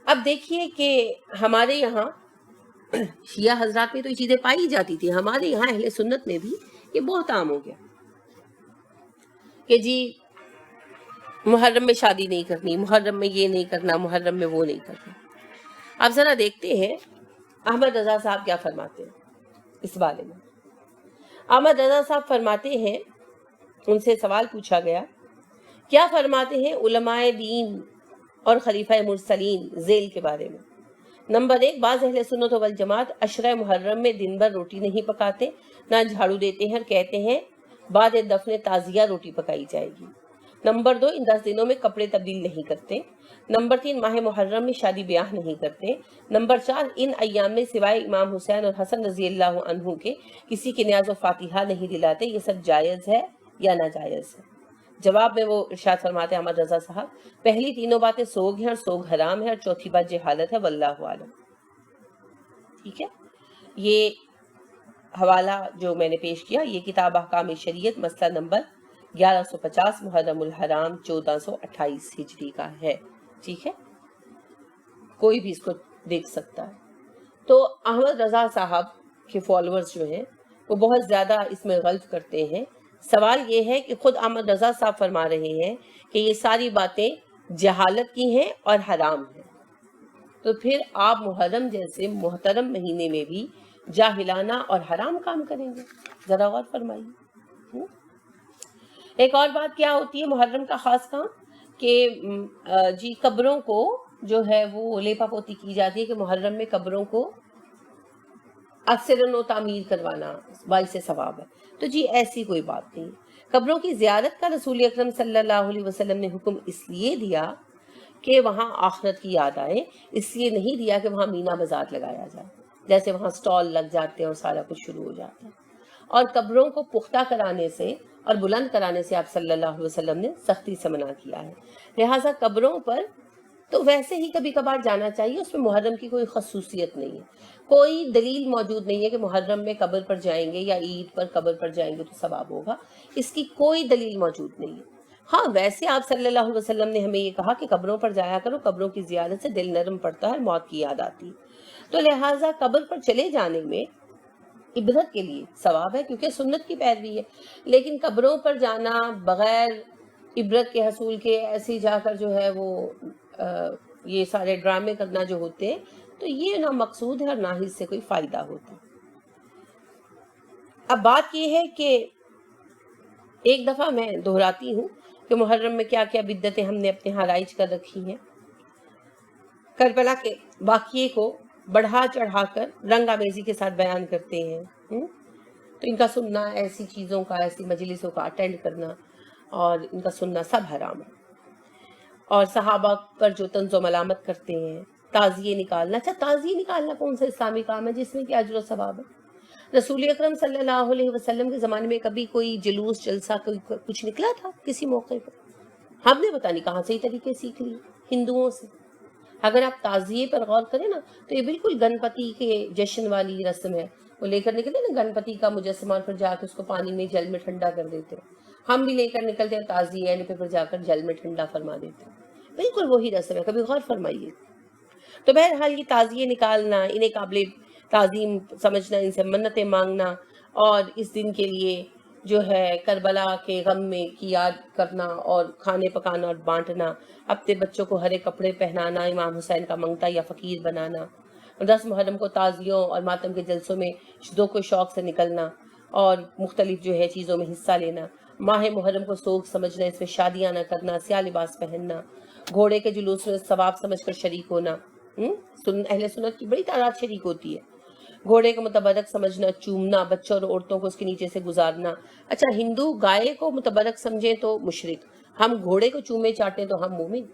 اب دیکھیے کہ ہمارے یہاں شیعہ حضرات میں تو یہ چیزیں پائی جاتی تھی، ہمارے یہاں اہل سنت میں بھی یہ بہت عام ہو گیا کہ جی محرم میں شادی نہیں کرنی، محرم میں یہ نہیں کرنا، محرم میں وہ نہیں کرنا۔ آپ ذرا دیکھتے ہیں احمد رضا صاحب کیا فرماتے ہیں اس بارے میں۔ احمد رضا صاحب فرماتے ہیں، ان سے سوال پوچھا گیا، کیا فرماتے ہیں علماء دین اور خلیفہ مرسلین ذیل کے بارے میں؟ نمبر 1، بعض اہل سنت والجماعت عشرہ محرم میں دن بھر روٹی نہیں پکاتے، نہ جھاڑو دیتے ہیں، اور کہتے ہیں بعد دفن تعزیہ روٹی پکائی جائے گی۔ نمبر 2، ان 10 دنوں میں کپڑے تبدیل نہیں کرتے۔ نمبر 3، ماہ محرم میں شادی بیاہ نہیں کرتے۔ نمبر 4، ان ایام میں سوائے امام حسین اور حسن رضی اللہ عنہ کے کسی کے نیاز و فاتحہ نہیں دلاتے۔ یہ سب جائز ہے یا ناجائز ہے؟ جواب میں وہ ارشاد فرماتے ہیں احمد رضا صاحب، پہلی تینوں باتیں سوگ ہیں اور سوگ حرام ہے، اور چوتھی بات جہالت ہے، واللہ عالم۔ ٹھیک ہے، یہ حوالہ جو میں نے پیش کیا یہ کتاب احکام شریعت مسئلہ نمبر 1150 محرم الحرام 1428 ہجری کا ہے۔ ٹھیک ہے، کوئی بھی اس کو دیکھ سکتا ہے۔ تو احمد رضا صاحب کے فالوورز جو ہیں وہ بہت زیادہ اس میں غلط کرتے ہیں۔ سوال یہ ہے کہ خود احمد رضا صاحب فرما رہے ہیں کہ یہ ساری باتیں جہالت کی ہیں اور حرام ہیں، تو پھر آپ محرم جیسے محترم مہینے میں بھی جاہلانہ اور حرام کام کریں گے؟ ذرا غور فرمائیے۔ ایک اور بات کیا ہوتی ہے محرم کا خاص کام کہ جی قبروں کو جو ہے وہ لیپا پوتی کی جاتی ہے کہ محرم میں قبروں کو اکثر و تعمیر کروانا باعث ثواب ہے۔ تو جی ایسی کوئی بات نہیں۔ قبروں کی زیارت کا رسول اکرم صلی اللہ علیہ وسلم نے حکم اس لیے دیا کہ وہاں آخرت کی یاد آئے، اس لیے نہیں دیا کہ وہاں مینا بازار لگایا جائے، جیسے وہاں سٹال لگ جاتے ہیں اور سارا کچھ شروع ہو جاتا ہے۔ اور قبروں کو پختہ کرانے سے اور بلند کرانے سے آپ صلی اللہ علیہ وسلم نے سختی سے منع کیا ہے۔ لہٰذا قبروں پر تو ویسے ہی کبھی کبھار جانا چاہیے، اس میں محرم کی کوئی خصوصیت نہیں ہے، کوئی دلیل موجود نہیں ہے کہ محرم میں قبر پر جائیں گے یا عید پر قبر پر جائیں گے تو ثواب ہوگا، اس کی کوئی دلیل موجود نہیں ہے۔ ہاں ویسے آپ صلی اللہ علیہ وسلم نے ہمیں یہ کہا کہ قبروں پر جایا کرو، قبروں کی زیارت سے دل نرم پڑتا ہے، موت کی یاد آتی ہے، تو لہٰذا قبر پر چلے جانے میں عبرت کے لیے ثواب ہے کیونکہ سنت کی پیروی ہے، لیکن قبروں پر جانا بغیر عبرت کے حصول کے ایسے جا کر جو ہے وہ یہ سارے ڈرامے کرنا جو ہوتے ہیں تو یہ نہ مقصود ہے اور نہ ہی اس سے کوئی فائدہ ہوتا۔ اب بات یہ ہے کہ ایک دفعہ میں دہراتی ہوں کہ محرم میں کیا کیا بدعتیں ہم نے اپنے ہاں رائج کر رکھی ہیں۔ کربلا کے واقعے کو بڑھا چڑھا کر رنگ آمیزی کے ساتھ بیان کرتے ہیں، تو ان کا سننا، ایسی چیزوں کا، ایسی مجلسوں کا اٹینڈ کرنا اور ان کا سننا سب حرام ہے۔ اور صحابہ پر جو طنز و ملامت کرتے ہیں، تعزیے نکالنا، اچھا تعزیے نکالنا کون سا اسلامی کام ہے جس میں کہ اجر و ثواب ہے؟ رسول اکرم صلی اللہ علیہ وسلم کے زمانے میں کبھی کوئی جلوس جلسہ کچھ نکلا تھا کسی موقع پر؟ ہم نے پتہ نہیں کہاں سے یہ طریقے سیکھ لیے ہندوؤں سے۔ اگر آپ تعزیے پر غور کریں نا تو یہ بالکل گنپتی کے جشن والی رسم ہے، وہ لے کر نکلتے نا گنپتی کا مجسمہ اور پھر جا کے اس کو پانی میں جل میں ٹھنڈا کر دیتے ہیں، ہم بھی لے کر نکلتے ہیں تعزیے پھر جا کر جل میں ٹھنڈا فرما دیتے ہیں، بالکل وہی رسم ہے، کبھی غور فرمائیے۔ تو بہرحال یہ تعزیے نکالنا، انہیں قابل تعظیم سمجھنا، ان سے منتیں مانگنا اور اس دن کے لیے جو ہے کربلا کے غم میں کی یاد کرنا اور کھانے پکانا اور بانٹنا، اپنے بچوں کو ہرے کپڑے پہنانا، امام حسین کا منگتا یا فقیر بنانا، 10 محرم کو تعزیوں اور ماتم کے جلسوں میں ذوق و شوق سے نکلنا اور مختلف جو ہے چیزوں میں حصہ لینا، ماہ محرم کو سوگ سمجھنا، اس میں شادیاں نہ کرنا، سیاہ لباس پہننا، گھوڑے کے جلوس میں ثواب سمجھ کر شریک ہونا، اہل سنت کی بڑی تعداد شریک ہوتی ہے، گھوڑے کو متبرک سمجھنا، چومنا، بچوں اور عورتوں کو اس کے نیچے سے گزارنا۔ اچھا ہندو گائے کو متبرک سمجھیں تو مشرک، ہم گھوڑے کو چومے چاٹیں تو ہم مومن؟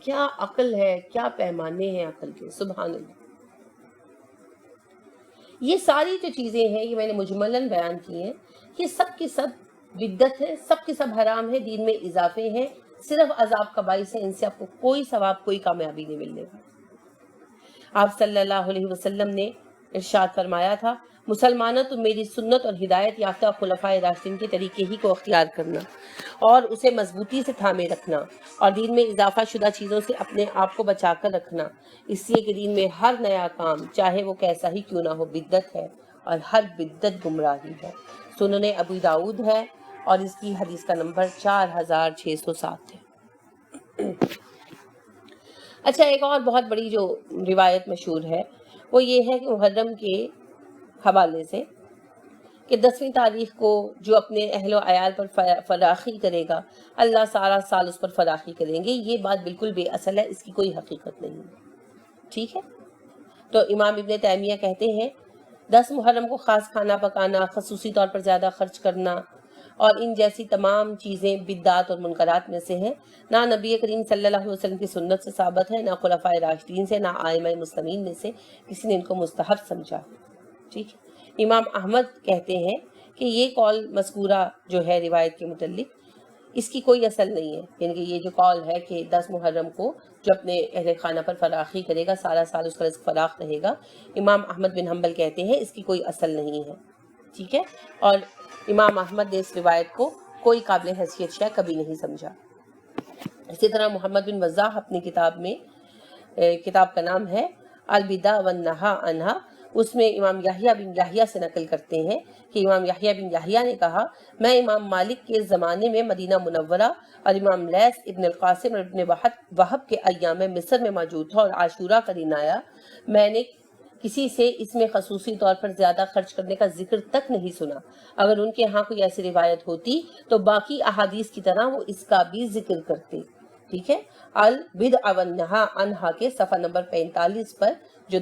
کیا عقل ہے، کیا پیمانے ہیں عقل کے، سبحان اللہ۔ یہ ساری جو چیزیں ہیں یہ میں نے مجملاً بیان کی ہیں، یہ سب کی سب بدعت ہے، سب کی سب حرام ہے، دین میں اضافے ہیں، صرف عذاب کا باعث ہے، ان سے آپ کو کوئی ثواب، کوئی کامیابی نہیں ملنے گا۔ آپ صلی اللہ علیہ وسلم نے ارشاد فرمایا تھا، مسلمانوں تم میری سنت اور ہدایت یافتہ خلفائے راشدین کے طریقے ہی کو اختیار کرنا اور اسے مضبوطی سے تھامے رکھنا اور دین میں اضافہ شدہ چیزوں سے اپنے آپ کو بچا کر رکھنا، اس لیے کہ دین میں ہر نیا کام چاہے وہ کیسا ہی کیوں نہ ہو بدعت ہے اور ہر بدعت گمراہی ہے۔ سنن ابو داؤد ہے اور اس کی حدیث کا نمبر 4607 ہے۔ اچھا، ایک اور بہت بڑی جو روایت مشہور ہے وہ یہ ہے کہ محرم کے حوالے سے کہ 10ویں تاریخ کو جو اپنے اہل و عیال پر فراخی کرے گا اللہ سارا سال اس پر فراخی کریں گے، یہ بات بالکل بے اصل ہے، اس کی کوئی حقیقت نہیں ہے، ٹھیک ہے۔ تو امام ابن تیمیہ کہتے ہیں 10 محرم کو خاص کھانا پکانا، خصوصی طور پر زیادہ خرچ کرنا اور ان جیسی تمام چیزیں بدعات اور منکرات میں سے ہیں، نہ نبی کریم صلی اللہ علیہ وسلم کی سنت سے ثابت ہے، نہ خلفائے راشدین سے، نہ ائمہ مسلمین میں سے کسی نے ان کو مستحب سمجھا، ٹھیک ہے۔ امام احمد کہتے ہیں کہ یہ قول مذکورہ جو ہے روایت کے متعلق اس کی کوئی اصل نہیں ہے، یعنی کہ یہ جو قول ہے کہ 10 محرم کو جو اپنے اہل خانہ پر فراخی کرے گا سارا سال اس کا رزق فراخ رہے گا، امام احمد بن حنبل کہتے ہیں اس کی کوئی اصل نہیں ہے، ٹھیک ہے، اور امام احمد نے اس روایت کو کوئی قابل حیثیت شے کبھی نہیں سمجھا۔ اسی طرح محمد بن وضاح اپنی کتاب میں، کتاب کا نام ہے البدع والنہی عنہا، اس میں امام یحییٰ بن یحییٰ سے نقل کرتے ہیں کہ امام یحییٰ بن یحییٰ نے کہا، میں امام مالک کے زمانے میں مدینہ منورہ اور امام لیث ابن القاسم اور ابن وہب کے ایام مصر میں موجود تھا اور عاشورہ کا دن آیا، میں نے کسی سے اس میں خصوصی طور پر زیادہ خرچ کرنے کا ذکر تک نہیں سنا، اگر ان کے ہاں کوئی ایسی روایت ہوتی تو باقی احادیث کی طرح وہ اس کا بھی ذکر کرتے، ٹھیک ہے۔ البدع والنہی عنہا کے صفحہ نمبر 45 پر جو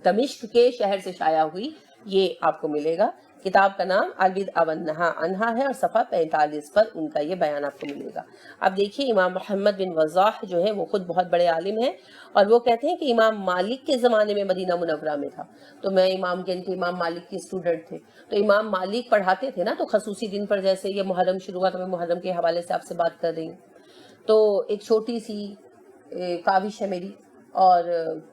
دمشق کے شہر سے شائع ہوئی، یہ آپ کو ملے گا۔ کتاب کا نام البدع والنہی عنہا ہے اور صفحہ 45 پر ان کا یہ بیان آپ کو ملے گا۔ اب دیکھیے امام محمد بن وضاح جو ہے وہ خود بہت بڑے عالم ہیں اور وہ کہتے ہیں کہ امام مالک کے زمانے میں مدینہ منورہ میں تھا، تو میں امام مالک کے اسٹوڈنٹ تھے، تو امام مالک پڑھاتے تھے نا، تو خصوصی دن پر جیسے یہ محرم شروع ہوا تو میں محرم کے حوالے سے آپ سے بات کر رہی ہوں، تو ایک چھوٹی سی کاوش ہے میری اور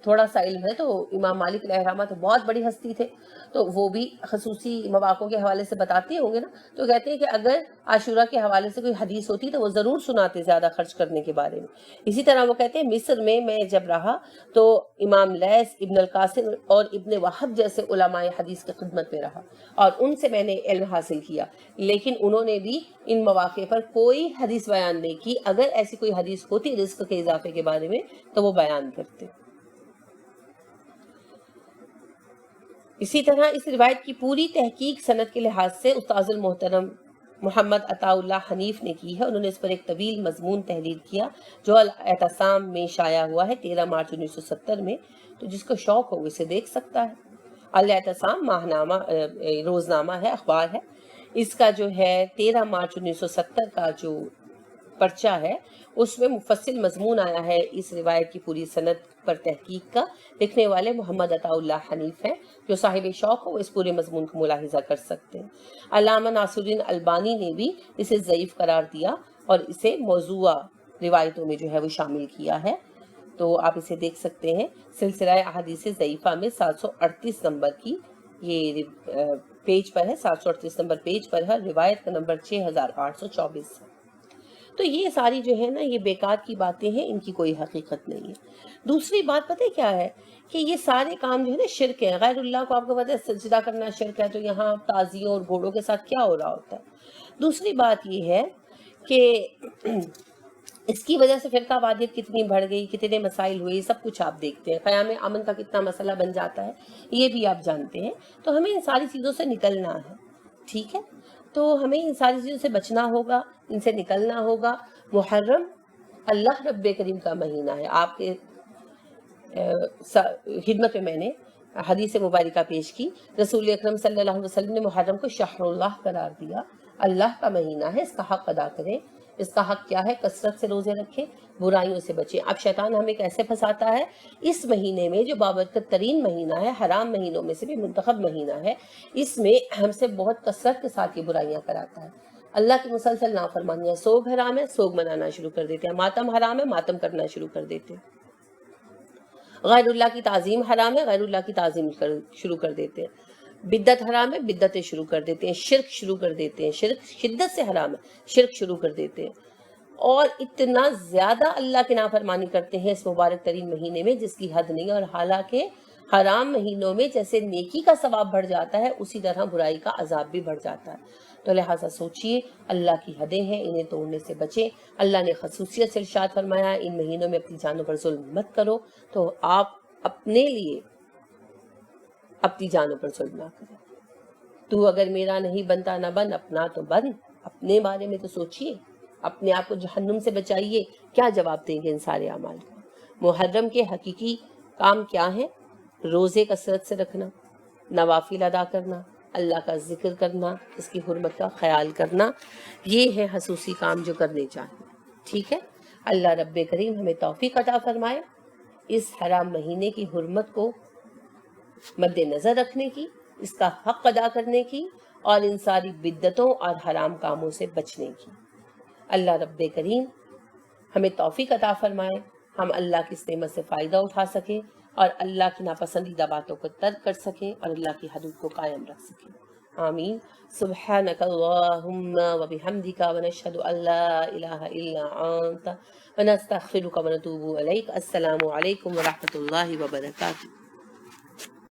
تھوڑا سا علم ہے، تو امام مالک علیہ الرحمہ تو بہت بڑی ہستی تھے، تو وہ بھی خصوصی مواقعوں کے حوالے سے بتاتے ہوں گے نا، تو کہتے ہیں کہ اگر عاشورہ کے حوالے سے کوئی حدیث ہوتی تو وہ ضرور سناتے زیادہ خرچ کرنے کے بارے میں۔ اسی طرح وہ کہتے ہیں مصر میں جب رہا تو امام لیث ابن القاسم اور ابن وہب جیسے علماء حدیث کی خدمت میں رہا اور ان سے میں نے علم حاصل کیا، لیکن انہوں نے بھی ان مواقع پر کوئی حدیث بیان نہیں کی، اگر ایسی کوئی حدیث ہوتی رزق کے اضافے کے بارے میں تو وہ بیان کرتے۔ اسی طرح اس روایت کی پوری تحقیق سند کے لحاظ سے استاذ المحترم محمد عطا اللہ حنیف نے کی ہے، انہوں نے اس پر ایک طویل مضمون تحریر کیا جو الاعتصام میں شائع ہوا ہے 13 مارچ 1970 میں، تو جس کو شوق ہو اسے دیکھ سکتا ہے۔ الاعتصام ماہنامہ روزنامہ ہے، اخبار ہے، اس کا جو ہے 13 مارچ 1970 کا جو پرچہ ہے اس میں مفصل مضمون آیا ہے اس روایت کی پوری سند پر تحقیق کا، لکھنے والے محمد عطا اللہ حنیف ہیں، جو صاحب شوق ہو اس پورے مضمون کو ملاحظہ کر سکتے ہیں۔ علامہ ناصر الدین البانی نے بھی اسے ضعیف قرار دیا اور اسے موضوعہ روایتوں میں جو ہے وہ شامل کیا ہے، تو آپ اسے دیکھ سکتے ہیں سلسلہ احادیث ضعیفہ میں 738 نمبر کی یہ پیج پر ہے، 738 نمبر پیج پر ہے، روایت کا نمبر 6824 ہے۔ تو یہ ساری جو ہے نا یہ بیکار کی باتیں ہیں، ان کی کوئی حقیقت نہیں ہے۔ دوسری بات پتہ کیا ہے کہ یہ سارے کام جو ہے نا شرک ہے، غیر اللہ کو آپ کو پتہ ہے سجدہ کرنا شرک ہے، تو یہاں تازیوں اور گھوڑوں کے ساتھ کیا ہو رہا ہوتا ہے۔ دوسری بات یہ ہے کہ اس کی وجہ سے فرقہ وادیت کتنی بڑھ گئی، کتنے مسائل ہوئے، سب کچھ آپ دیکھتے ہیں، قیام امن کا کتنا مسئلہ بن جاتا ہے، یہ بھی آپ جانتے ہیں۔ تو ہمیں ان ساری چیزوں سے نکلنا ہے، ٹھیک ہے، تو ہمیں ان ساری چیزوں سے بچنا ہوگا، ان سے نکلنا ہوگا۔ محرم اللہ رب کریم کا مہینہ ہے، آپ کے خدمت میں نے حدیث مبارکہ پیش کی، رسول اکرم صلی اللہ علیہ وسلم نے محرم کو شہر اللہ قرار دیا، اللہ کا مہینہ ہے، اس کا حق ادا کریں۔ اس کا حق کیا ہے؟ کثرت سے روزے رکھیں، برائیوں سے بچیں۔ اب شیطان ہمیں کیسے پھنساتا ہے؟ اس مہینے میں جو بابرکت ترین مہینہ ہے، حرام مہینوں میں سے بھی منتخب مہینہ ہے، اس میں ہم سے بہت کثرت کے ساتھ یہ برائیاں کراتا ہے۔ اللہ کی مسلسل نافرمانیاں، سوگ حرام ہے، سوگ منانا شروع کر دیتے ہیں، ماتم حرام ہے، ماتم کرنا شروع کر دیتے ہیں۔ غیر اللہ کی تعظیم حرام ہے، غیر اللہ کی تعظیم شروع کر دیتے ہیں۔ بدعت حرام ہے، بدعتیں شروع کر دیتے ہیں۔ شرک شروع کر دیتے ہیں، شرک شدت سے حرام ہے، شرک شروع کر دیتے ہیں۔ اور اتنا زیادہ اللہ کی نافرمانی کرتے ہیں اس مبارک ترین مہینے میں جس کی حد نہیں ہے، اور حالانکہ حرام مہینوں میں جیسے نیکی کا ثواب بڑھ جاتا ہے اسی طرح برائی کا عذاب بھی بڑھ جاتا ہے۔ تو لہٰذا سوچئے، اللہ کی حدیں ہیں، انہیں توڑنے سے بچیں۔ اللہ نے خصوصیت سے ارشاد فرمایا ان مہینوں میں اپنی جانوں پر ظلم مت کرو، تو آپ اپنے لیے اپنی جانوں پر ظلم نہ کریں۔ تو اگر میرا نہیں بنتا نہ بن، اپنا تو بن، اپنے بارے میں تو سوچئے، اپنے آپ کو جہنم سے بچائیے۔ کیا جواب دیں گے ان سارے اعمال کا؟ محرم کے حقیقی کام کیا ہیں؟ روزے کثرت سے رکھنا، نوافل ادا کرنا، اللہ کا ذکر کرنا، اس کی حرمت کا خیال کرنا، یہ ہے خصوصی کام جو کرنے چاہیے۔ ٹھیک ہے، اللہ رب کریم ہمیں توفیق عطا فرمائے اس حرام مہینے کی حرمت کو مد نظر رکھنے کی، اس کا حق ادا کرنے کی، اور ان ساری بدعتوں اور حرام کاموں سے بچنے کی۔ اللہ رب کریم ہمیں توفیق عطا فرمائے، ہم اللہ کی اس نعمت سے فائدہ اٹھا سکیں اور اللہ کی ناپسندیدہ باتوں کو ترک کر سکیں اور اللہ کی حدود کو قائم رکھ سکیں۔ آمین۔ سبحانک اللہم وبحمدک ونشہد ان لا الہ الا انت ونستغفرک ونتوب الیک۔ السلام علیکم ورحمۃ اللہ وبرکاتہ۔